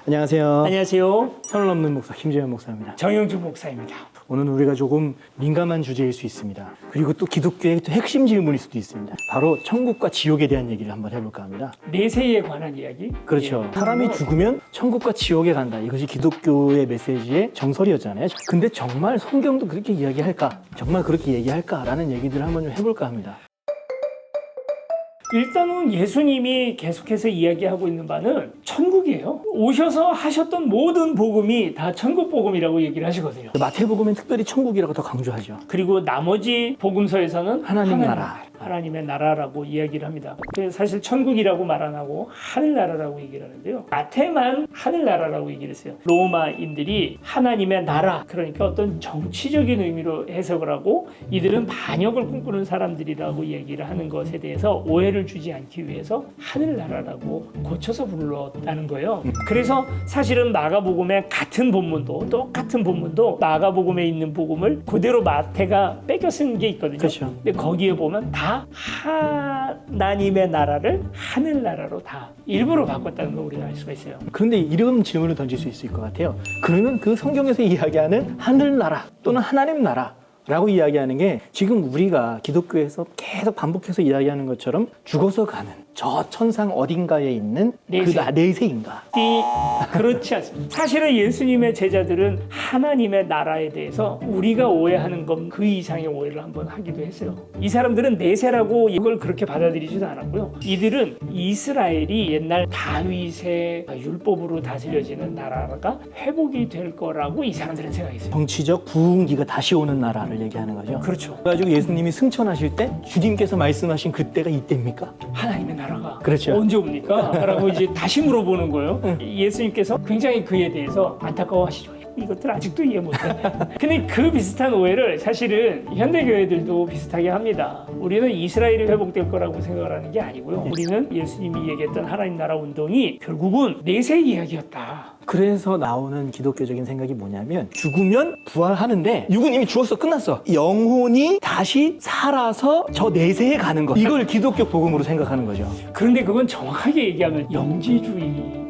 안녕하세요. 안녕하세요. 선을 넘는 목사 김재현 목사입니다. 정영주 목사입니다. 오늘은 우리가 조금 민감한 주제일 수 있습니다. 그리고 또 기독교의 또 핵심 질문일 수도 있습니다. 바로 천국과 지옥에 대한 얘기를 한번 해볼까 합니다. 내세에 관한 이야기. 그렇죠. 예. 사람이 죽으면 천국과 지옥에 간다. 이것이 기독교의 메시지의 정설이었잖아요. 근데 정말 성경도 그렇게 이야기할까? 정말 그렇게 얘기할까라는 얘기들을 한번 좀 해볼까 합니다. 일단은 예수님이 계속해서 이야기하고 있는 바는 천국이에요. 오셔서 하셨던 모든 복음이 다 천국 복음이라고 얘기를 하시거든요. 마태복음엔 특별히 천국이라고 더 강조하죠. 그리고 나머지 복음서에서는 하나님 나라. 하나님의 나라라고 이야기를 합니다. 사실 천국이라고 말 안 하고 하늘나라라고 얘기를 하는데요. 마태만 하늘나라라고 얘기를 했어요. 로마인들이 하나님의 나라, 그러니까 어떤 정치적인 의미로 해석을 하고 이들은 반역을 꿈꾸는 사람들이라고 얘기를 하는 것에 대해서 오해를 주지 않기 위해서 하늘나라라고 고쳐서 불렀다는 거예요. 그래서 사실은 마가복음의 똑같은 본문도 마가복음에 있는 복음을 그대로 마태가 뺏겨 쓴 게 있거든요. 그렇죠. 근데 거기에 보면 다 하나님의 나라를 하늘나라로 다 일부러 바꿨다는 걸 우리가 알 수가 있어요. 그런데 이런 질문을 던질 수 있을 것 같아요. 그러면 그 성경에서 이야기하는 하늘나라 또는 하나님 나라 라고 이야기하는 게 지금 우리가 기독교에서 계속 반복해서 이야기하는 것처럼 죽어서 가는 저 천상 어딘가에 있는 내세. 그 내세인가? 그렇지 않습니다. 사실은 예수님의 제자들은 하나님의 나라에 대해서 우리가 오해하는 건 그 이상의 오해를 한번 하기도 했어요. 이 사람들은 내세라고 이걸 그렇게 받아들이지도 않았고요. 이들은 이스라엘이 옛날 다윗의 율법으로 다스려지는 나라가 회복이 될 거라고 이 사람들은 생각했어요. 정치적 부흥기가 다시 오는 나라를 얘기하는 거죠. 그렇죠. 그래가지고 예수님이 승천하실 때 주님께서 말씀하신 그때가 이때입니까? 하나님의 나라가 그렇죠. 언제 옵니까? 라고 이제 다시 물어보는 거예요. 예수님께서 굉장히 그에 대해서 안타까워하시죠. 이것들 아직도 이해 못하네. 근데 그 비슷한 오해를 사실은 현대교회들도 비슷하게 합니다. 우리는 이스라엘이 회복될 거라고 생각을 하는 게 아니고요. 우리는 예수님이 얘기했던 하나님 나라 운동이 결국은 내세 이야기였다. 그래서 나오는 기독교적인 생각이 뭐냐면 죽으면 부활하는데 육은 이미 죽었어, 끝났어. 영혼이 다시 살아서 저 내세에 가는 것. 이걸 기독교 복음으로 생각하는 거죠. 그런데 그건 정확하게 얘기하면 영지주의예요.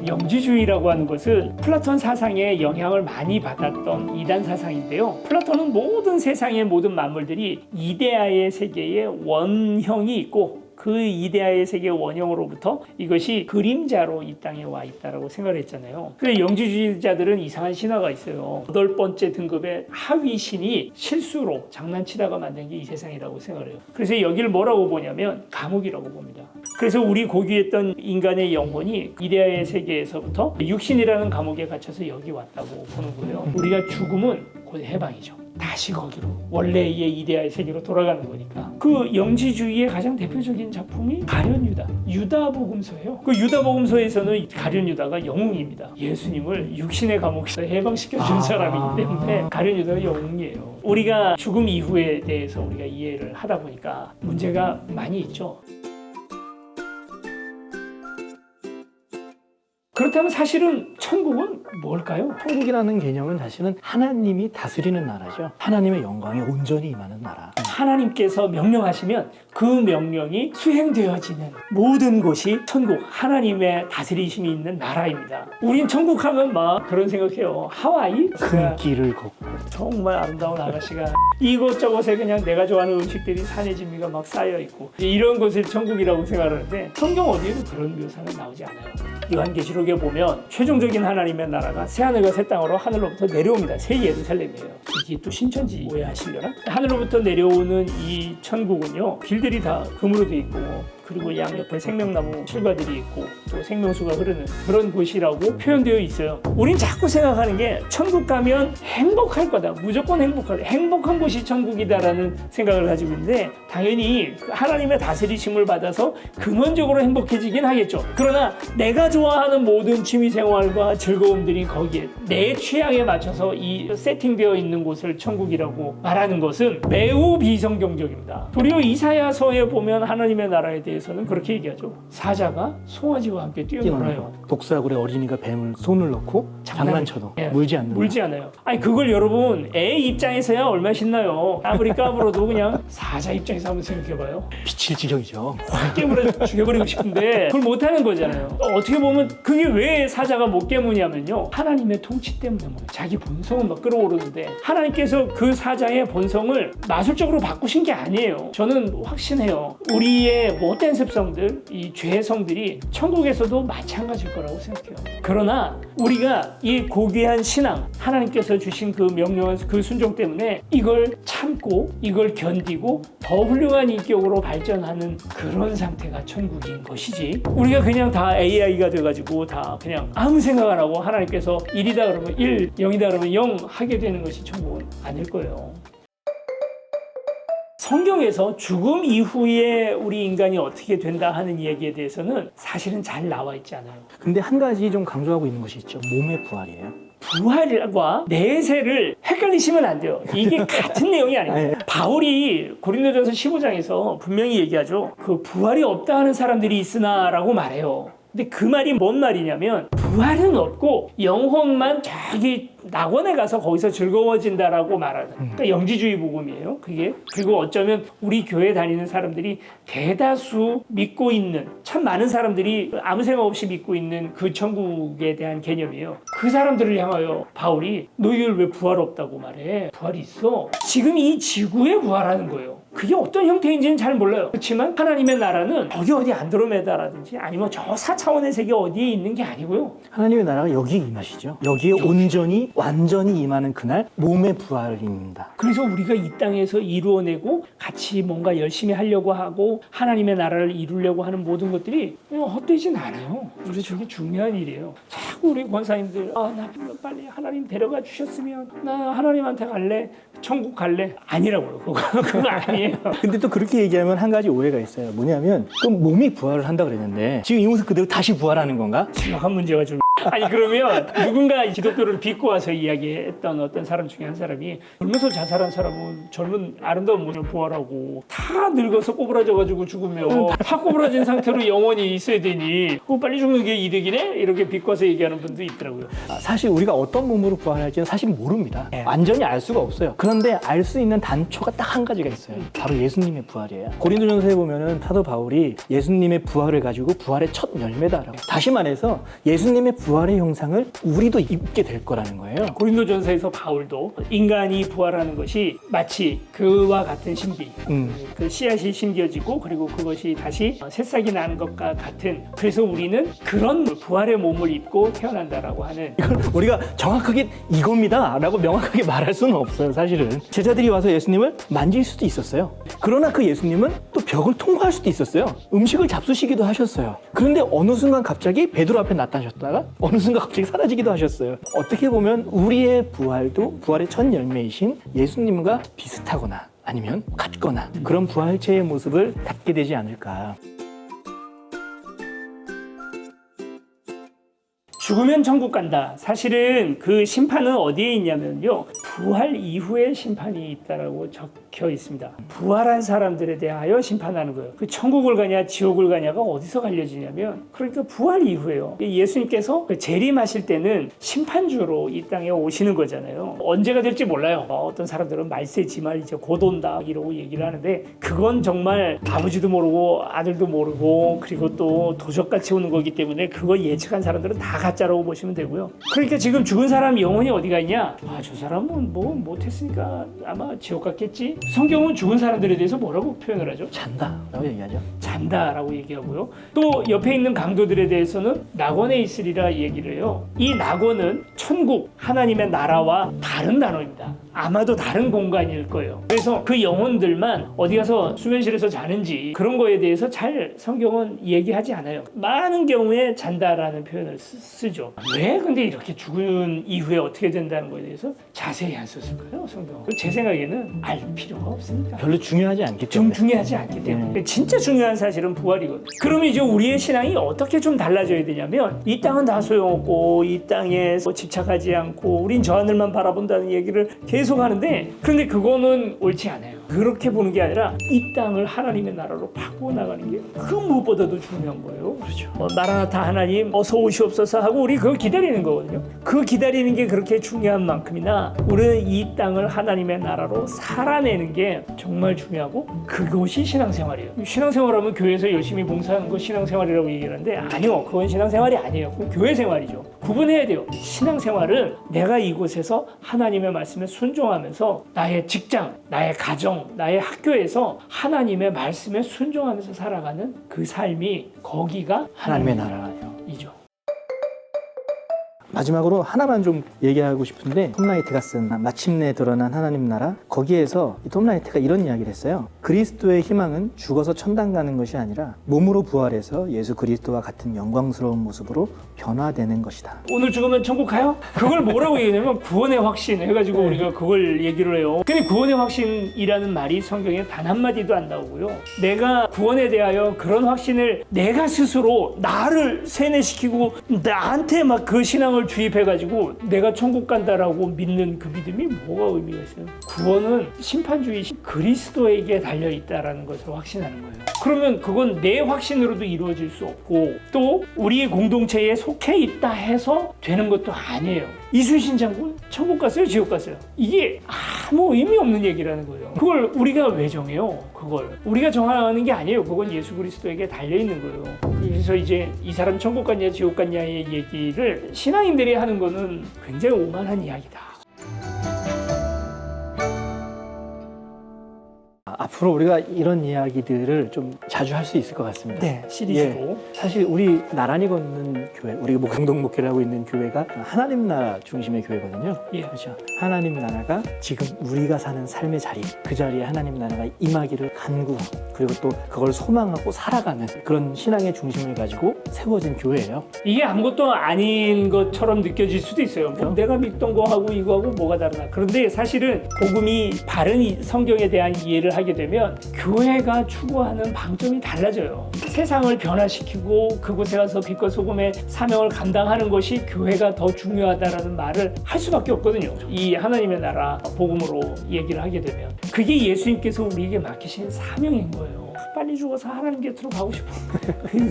영지주의라고 하는 것은 플라톤 사상에 영향을 많이 받았던 이단 사상인데요. 플라톤은 모든 세상의 모든 만물들이 이데아의 세계에 원형이 있고 그 이데아의 세계 원형으로부터 이것이 그림자로 이 땅에 와 있다라고 생각을 했잖아요. 그런데 영지주의자들은 이상한 신화가 있어요. 8번째 등급의 하위 신이 실수로 장난치다가 만든 게 이 세상이라고 생각을 해요. 그래서 여기를 뭐라고 보냐면 감옥이라고 봅니다. 그래서 우리 고귀했던 인간의 영혼이 이데아의 세계에서부터 육신이라는 감옥에 갇혀서 여기 왔다고 보는 거예요. 우리가 죽음은 곧 해방이죠. 다시 거기로 원래의 이데아의 세계로 돌아가는 거니까. 그 영지주의의 가장 대표적인 작품이 가룟유다, 유다복음서예요. 그 유다복음서에서는 가룟유다가 영웅입니다. 예수님을 육신의 감옥에서 해방시켜 준 사람이기 때문에 가룟유다가 영웅이에요. 우리가 죽음 이후에 대해서 우리가 이해를 하다 보니까 문제가 많이 있죠. 그렇다면 사실은 천국은 뭘까요? 천국이라는 개념은 사실은 하나님이 다스리는 나라죠. 하나님의 영광이 온전히 임하는 나라. 하나님께서 명령하시면 그 명령이 수행되어지는 모든 곳이 천국, 하나님의 다스리심이 있는 나라입니다. 우린 천국 하면 막 그런 생각해요. 하와이? 큰 길을 걷고 정말 아름다운 아가씨가 이곳저곳에 그냥 내가 좋아하는 음식들이 산의 진미가 막 쌓여있고 이런 곳을 천국이라고 생각하는데 성경 어디에도 그런 묘사는 나오지 않아요. 요한계시록에 보면 최종적인 하나님의 나라가 새하늘과 새 땅으로 하늘로부터 내려옵니다. 새 예루살렘이에요. 이게 또 신천지 오해하시려나? 하늘로부터 내려오는 이 천국은요, 길들이 다 금으로 돼 있고 그리고 양옆에 생명나무 실과들이 있고 또 생명수가 흐르는 그런 곳이라고 표현되어 있어요. 우린 자꾸 생각하는 게 천국 가면 행복할 거다. 무조건 행복한 곳이 천국이다라는 생각을 가지고 있는데 당연히 하나님의 다스리심을 받아서 근원적으로 행복해지긴 하겠죠. 그러나 내가 좋아하는 모든 취미생활과 즐거움들이 거기에 내 취향에 맞춰서 이 세팅되어 있는 곳을 천국이라고 말하는 것은 매우 비성경적입니다. 도리어 이사야서에 보면 하나님의 나라에 대해서 기독교에서는 그렇게 얘기하죠. 사자가 송아지와 함께 뛰어놀아요. 독사굴에 어린이가 뱀을 손을 넣고 장난쳐도 예, 물지 않는다. 물지 않아요. 아니 그걸 여러분 애 입장에서야 얼마나 신나요. 아무리 까불어도 그냥 사자 입장에서 한번 생각해봐요. 미칠 지경이죠. 깨물어 죽여버리고 싶은데 그걸 못하는 거잖아요. 어떻게 보면 그게 왜 사자가 못 깨무냐면요, 하나님의 통치 때문에 뭐 자기 본성은 막 끌어오르는데 하나님께서 그 사자의 본성을 마술적으로 바꾸신 게 아니에요. 저는 확신해요. 우리의 못된 습성들, 이 죄성들이 천국에서도 마찬가지일 거라고 생각해요. 그러나 우리가 이 고귀한 신앙, 하나님께서 주신 그 명령한 그 순종 때문에 이걸 참고 이걸 견디고 더 훌륭한 인격으로 발전하는 그런 상태가 천국인 것이지, 우리가 그냥 다 AI가 돼가지고 다 그냥 아무 생각 안 하고 하나님께서 1이다 그러면 1, 0이다 그러면 0 하게 되는 것이 천국은 아닐 거예요. 성경에서 죽음 이후에 우리 인간이 어떻게 된다 하는 이야기에 대해서는 사실은 잘 나와 있지 않아요. 근데 한 가지 좀 강조하고 있는 것이 있죠. 몸의 부활이에요. 부활과 내세를 헷갈리시면 안 돼요. 이게 같은 내용이 아니에요. 바울이 고린도전서 15장에서 분명히 얘기하죠. 그 부활이 없다 하는 사람들이 있으나 라고 말해요. 근데 그 말이 뭔 말이냐면 부활은 없고 영혼만 저기 낙원에 가서 거기서 즐거워진다라고 말하는, 그러니까 영지주의 복음이에요 그게. 그리고 어쩌면 우리 교회 다니는 사람들이 대다수 믿고 있는, 참 많은 사람들이 아무 생각 없이 믿고 있는 그 천국에 대한 개념이에요. 그 사람들을 향하여 바울이 너희들 왜 부활 없다고 말해? 부활이 있어. 지금 이 지구에 부활하는 거예요. 그게 어떤 형태인지는 잘 몰라요. 그렇지만 하나님의 나라는 저기 어디 안드로메다라든지 아니면 저 4차원의 세계 어디에 있는 게 아니고요. 하나님의 나라가 여기에 임하시죠. 여기에 온전히 완전히 임하는 그날 몸의 부활입니다. 그래서 우리가 이 땅에서 이루어내고 같이 뭔가 열심히 하려고 하고 하나님의 나라를 이루려고 하는 모든 것들이 헛되진 않아요. 그래서 저게 중요한 일이에요. 자꾸 우리 권사님들 나 빨리 하나님 데려가 주셨으면 나 하나님한테 갈래, 천국 갈래. 아니라고요. 그거 아니에요. 근데 또 그렇게 얘기하면 한 가지 오해가 있어요. 뭐냐면 그럼 몸이 부활을 한다 그랬는데 지금 이 모습 그대로 다시 부활하는 건가? 심각한 문제가 좀. 아니 그러면 누군가 기독교를 빚고 와서 이야기했던 어떤 사람 중에 한 사람이 젊어서 자살한 사람은 젊은 아름다운 몸을 부활하고 다 늙어서 꼬부라져가지고 죽으면 다 꼬부라진 상태로 영원히 있어야 되니 그거 빨리 죽는 게 이득이네? 이렇게 비꼬아서 얘기하는 분도 있더라고요. 사실 우리가 어떤 몸으로 부활할지는 사실 모릅니다. 완전히 알 수가 없어요. 그런데 알 수 있는 단초가 딱 한 가지가 있어요. 바로 예수님의 부활이에요. 고린도전서에 보면은 사도 바울이 예수님의 부활을 가지고 부활의 첫 열매다라고, 다시 말해서 예수님의 부활의 형상을 우리도 입게 될 거라는 거예요. 고린도전서에서 바울도 인간이 부활하는 것이 마치 그와 같은 신비, 그 씨앗이 심겨지고 그리고 그것이 다시 새싹이 나는 것과 같은, 그래서 우리는 그런 부활의 몸을 입고 태어난다라고 하는. 이걸 우리가 정확하게 이겁니다 라고 명확하게 말할 수는 없어요. 사실은 제자들이 와서 예수님을 만질 수도 있었어요. 그러나 그 예수님은 또 벽을 통과할 수도 있었어요. 음식을 잡수시기도 하셨어요. 그런데 어느 순간 갑자기 베드로 앞에 나타나셨다가 어느 순간 갑자기 사라지기도 하셨어요. 어떻게 보면 우리의 부활도 부활의 첫 열매이신 예수님과 비슷하거나 아니면 같거나 그런 부활체의 모습을 갖게 되지 않을까. 죽으면 천국 간다. 사실은 그 심판은 어디에 있냐면요, 부활 이후에 심판이 있다라고 적혀 있습니다. 부활한 사람들에 대하여 심판하는 거예요. 그 천국을 가냐 지옥을 가냐가 어디서 갈려지냐면 그러니까 부활 이후에요. 예수님께서 재림하실 때는 심판주로 이 땅에 오시는 거잖아요. 언제가 될지 몰라요. 어떤 사람들은 말세지말 이제 곧 온다 이러고 얘기를 하는데 그건 정말 아버지도 모르고 아들도 모르고 그리고 또 도적같이 오는 거기 때문에 그거 예측한 사람들은 다 가짜라고 보시면 되고요. 그러니까 지금 죽은 사람 영혼이 어디가 있냐? 저 사람은 뭐 못했으니까 아마 지옥 갔겠지? 성경은 죽은 사람들에 대해서 뭐라고 표현을 하죠? 잔다라고 얘기하죠. 잔다라고 얘기하고요. 또 옆에 있는 강도들에 대해서는 낙원에 있으리라 얘기를 해요. 이 낙원은 천국, 하나님의 나라와 다른 단어입니다. 아마도 다른 공간일 거예요. 그래서 그 영혼들만 어디 가서 수면실에서 자는지 그런 거에 대해서 잘 성경은 얘기하지 않아요. 많은 경우에 잔다라는 표현을 쓰죠. 왜 근데 이렇게 죽은 이후에 어떻게 된다는 거에 대해서 자세히 안 썼을까요, 성경은? 제 생각에는 알 필요가 없습니다. 별로 중요하지 않기 좀 때문에. 중요하지 않기 때문에. 진짜 중요한 사실은 부활이거든요. 그러면 이제 우리의 신앙이 어떻게 좀 달라져야 되냐면 이 땅은 다 소용없고 이 땅에 집착하지 않고 우린 저 하늘만 바라본다는 얘기를 계속 하는데, 그런데 그거는 옳지 않아요. 그렇게 보는 게 아니라 이 땅을 하나님의 나라로 바꾸어 나가는 게 그 무엇보다도 중요한 거예요. 그렇죠. 마라나타 하나님 어서 오시옵소서 하고 우리 그거 기다리는 거거든요. 그 기다리는 게 그렇게 중요한 만큼이나 우리는 이 땅을 하나님의 나라로 살아내는 게 정말 중요하고 그것이 신앙생활이에요. 신앙생활하면 교회에서 열심히 봉사하는 거 신앙생활이라고 얘기하는데 아니요. 그건 신앙생활이 아니에요. 그건 교회생활이죠. 구분해야 돼요. 신앙생활은 내가 이곳에서 하나님의 말씀에 순종하면서 나의 직장, 나의 가정, 나의 학교에서 하나님의 말씀에 순종하면서 살아가는 그 삶이 거기가 하나님의 나라예요. 이죠. 마지막으로 하나만 좀 얘기하고 싶은데 톰 라이트가 쓴 마침내 드러난 하나님 나라, 거기에서 톰 라이트가 이런 이야기를 했어요. 그리스도의 희망은 죽어서 천당 가는 것이 아니라 몸으로 부활해서 예수 그리스도와 같은 영광스러운 모습으로 변화되는 것이다. 오늘 죽으면 천국 가요? 그걸 뭐라고 얘기하냐면 구원의 확신 해가지고 우리가 그걸 얘기를 해요. 근데 구원의 확신이라는 말이 성경에 단 한마디도 안 나오고요. 내가 구원에 대하여 그런 확신을 내가 스스로 나를 세뇌시키고 나한테 막 그 신앙을 주입해가지고 내가 천국 간다라고 믿는 그 믿음이 뭐가 의미가 있어요? 구원은 심판주의 그리스도에게 달려있다라는 것을 확신하는 거예요. 그러면 그건 내 확신으로도 이루어질 수 없고 또 우리의 공동체에 속해 있다 해서 되는 것도 아니에요. 이순신 장군 천국 갔어요? 지옥 갔어요? 이게 아무 의미 없는 얘기라는 거예요. 그걸 우리가 왜 정해요? 그걸 우리가 정하는 게 아니에요. 그건 예수 그리스도에게 달려있는 거예요. 그래서 이제 이 사람 천국 갔냐 지옥 갔냐의 얘기를 신앙인들이 하는 거는 굉장히 오만한 이야기다. 앞으로 우리가 이런 이야기들을 좀 자주 할 수 있을 것 같습니다. 네, 시리즈로. 예, 사실 우리 나란히 걷는 교회, 우리가 뭐 공동 목회를 하고 있는 교회가 하나님 나라 중심의 교회거든요. 예. 그렇죠. 하나님 나라가 지금 우리가 사는 삶의 자리, 그 자리에 하나님 나라가 임하기를 간구하고 그리고 또 그걸 소망하고 살아가는 그런 신앙의 중심을 가지고 세워진 교회예요. 이게 아무것도 아닌 것처럼 느껴질 수도 있어요. 뭐 내가 믿던 거하고 이거하고 뭐가 다르나. 그런데 사실은 복음이 바른 성경에 대한 이해를 하게 되면 교회가 추구하는 방점이 달라져요. 세상을 변화시키고 그곳에 가서 빛과 소금의 사명을 감당하는 것이 교회가 더 중요하다라는 말을 할 수밖에 없거든요. 이 하나님의 나라 복음으로 얘기를 하게 되면 그게 예수님께서 우리에게 맡기신 사명인 거예요. 빨리 죽어서 하나님 곁으로 가고 싶어.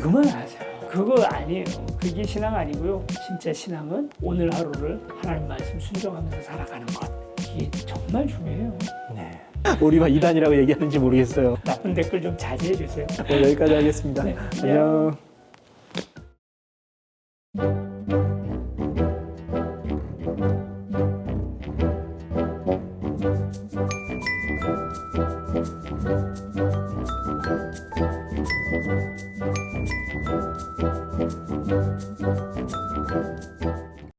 그만하세요. 그거 아니에요. 그게 신앙 아니고요. 진짜 신앙은 오늘 하루를 하나님 말씀 순종하면서 살아가는 것. 이게 정말 중요해요. 네. 우리가 이단이라고 얘기하는지 모르겠어요. 나쁜 댓글 좀 자제해 주세요. 오늘 여기까지 하겠습니다. 네. 안녕.